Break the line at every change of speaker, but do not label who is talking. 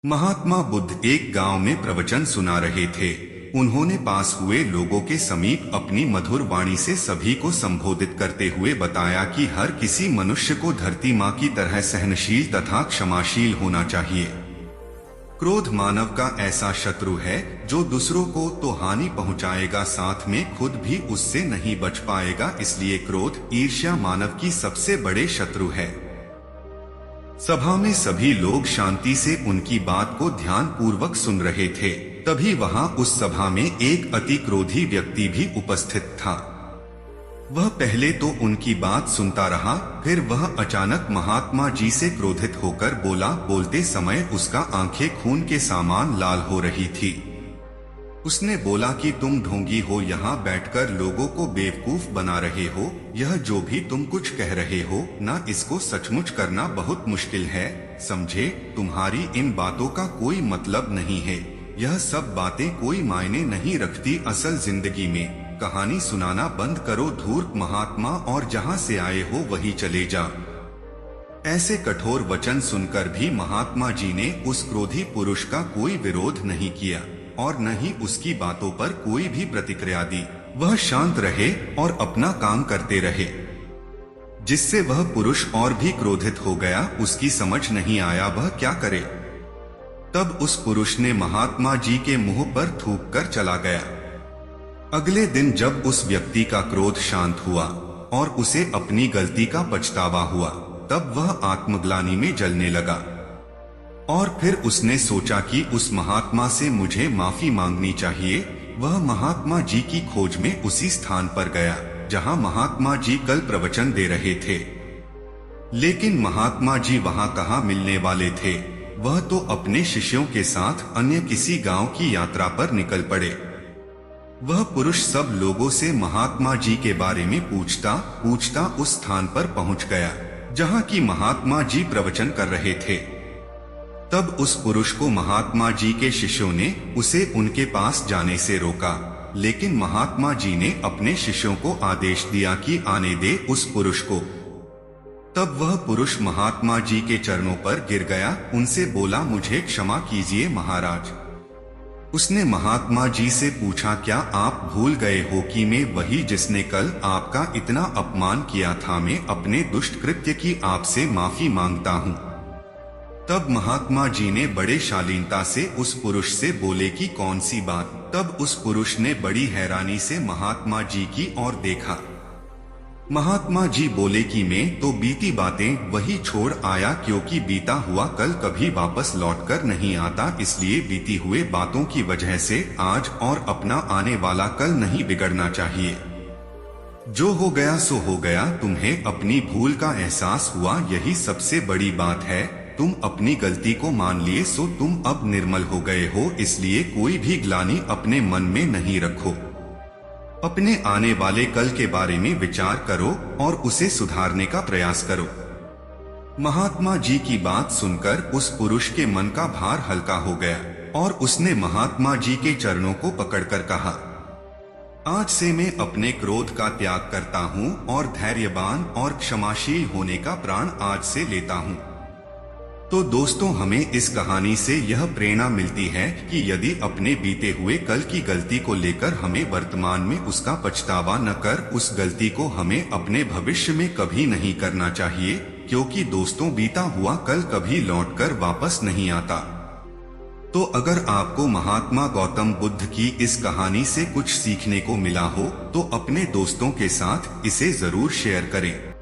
महात्मा बुद्ध एक गांव में प्रवचन सुना रहे थे। उन्होंने पास हुए लोगों के समीप अपनी मधुर वाणी से सभी को संबोधित करते हुए बताया कि हर किसी मनुष्य को धरती माँ की तरह सहनशील तथा क्षमाशील होना चाहिए। क्रोध मानव का ऐसा शत्रु है जो दूसरों को तो हानि पहुंचाएगा, साथ में खुद भी उससे नहीं बच पाएगा। इसलिए क्रोध, ईर्ष्या मानव की सबसे बड़े शत्रु है। सभा में सभी लोग शांति से उनकी बात को ध्यान पूर्वक सुन रहे थे। तभी वहां उस सभा में एक अति क्रोधी व्यक्ति भी उपस्थित था। वह पहले तो उनकी बात सुनता रहा, फिर वह अचानक महात्मा जी से क्रोधित होकर बोला। बोलते समय उसका आंखें खून के समान लाल हो रही थी। उसने बोला कि तुम ढोंगी हो, यहाँ बैठकर लोगों को बेवकूफ बना रहे हो। यह जो भी तुम कुछ कह रहे हो ना, इसको सचमुच करना बहुत मुश्किल है। समझे, तुम्हारी इन बातों का कोई मतलब नहीं है। यह सब बातें कोई मायने नहीं रखती असल जिंदगी में। कहानी सुनाना बंद करो धूर्त महात्मा, और जहाँ से आए हो वही चले जा। ऐसे कठोर वचन सुनकर भी महात्मा जी ने उस क्रोधी पुरुष का कोई विरोध नहीं किया और न ही उसकी बातों पर कोई भी प्रतिक्रिया दी। वह शांत रहे और अपना काम करते रहे, जिससे वह पुरुष और भी क्रोधित हो गया। उसकी समझ नहीं आया वह क्या करे। तब उस पुरुष ने महात्मा जी के मुंह पर थूक कर चला गया। अगले दिन जब उस व्यक्ति का क्रोध शांत हुआ और उसे अपनी गलती का पछतावा हुआ, तब वह आत्मग्लानि में जलने लगा। और फिर उसने सोचा कि उस महात्मा से मुझे माफी मांगनी चाहिए। वह महात्मा जी की खोज में उसी स्थान पर गया जहां महात्मा जी कल प्रवचन दे रहे थे। लेकिन महात्मा जी वहां कहाँ मिलने वाले थे। वह तो अपने शिष्यों के साथ अन्य किसी गांव की यात्रा पर निकल पड़े। वह पुरुष सब लोगों से महात्मा जी के बारे में पूछता पूछता उस स्थान पर पहुंच गया जहां की महात्मा जी प्रवचन कर रहे थे। तब उस पुरुष को महात्मा जी के शिष्यों ने उसे उनके पास जाने से रोका, लेकिन महात्मा जी ने अपने शिष्यों को आदेश दिया कि आने दे उस पुरुष को। तब वह पुरुष महात्मा जी के चरणों पर गिर गया, उनसे बोला, मुझे क्षमा कीजिए महाराज। उसने महात्मा जी से पूछा, क्या आप भूल गए हो कि मैं वही जिसने कल आपका इतना अपमान किया था। मैं अपने दुष्ट कृत्य की आपसे माफी मांगता हूँ। तब महात्मा जी ने बड़े शालीनता से उस पुरुष से बोले कि कौन सी बात। तब उस पुरुष ने बड़ी हैरानी से महात्मा जी की ओर देखा। महात्मा जी बोले कि मैं तो बीती बातें वही छोड़ आया, क्योंकि बीता हुआ कल कभी वापस लौटकर नहीं आता। इसलिए बीती हुए बातों की वजह से आज और अपना आने वाला कल नहीं बिगड़ना चाहिए। जो हो गया सो हो गया। तुम्हें अपनी भूल का एहसास हुआ, यही सबसे बड़ी बात है। तुम अपनी गलती को मान लिए, सो तुम अब निर्मल हो गए हो। इसलिए कोई भी ग्लानि अपने मन में नहीं रखो। अपने आने वाले कल के बारे में विचार करो और उसे सुधारने का प्रयास करो। महात्मा जी की बात सुनकर उस पुरुष के मन का भार हल्का हो गया और उसने महात्मा जी के चरणों को पकड़कर कहा, आज से मैं अपने क्रोध का त्याग करता हूँ और धैर्यवान और क्षमाशील होने का प्राण आज से लेता हूँ। तो दोस्तों, हमें इस कहानी से यह प्रेरणा मिलती है कि यदि अपने बीते हुए कल की गलती को लेकर हमें वर्तमान में उसका पछतावा न कर, उस गलती को हमें अपने भविष्य में कभी नहीं करना चाहिए। क्योंकि दोस्तों, बीता हुआ कल कभी लौटकर वापस नहीं आता। तो अगर आपको महात्मा गौतम बुद्ध की इस कहानी से कुछ सीखने को मिला हो तो अपने दोस्तों के साथ इसे जरूर शेयर करें।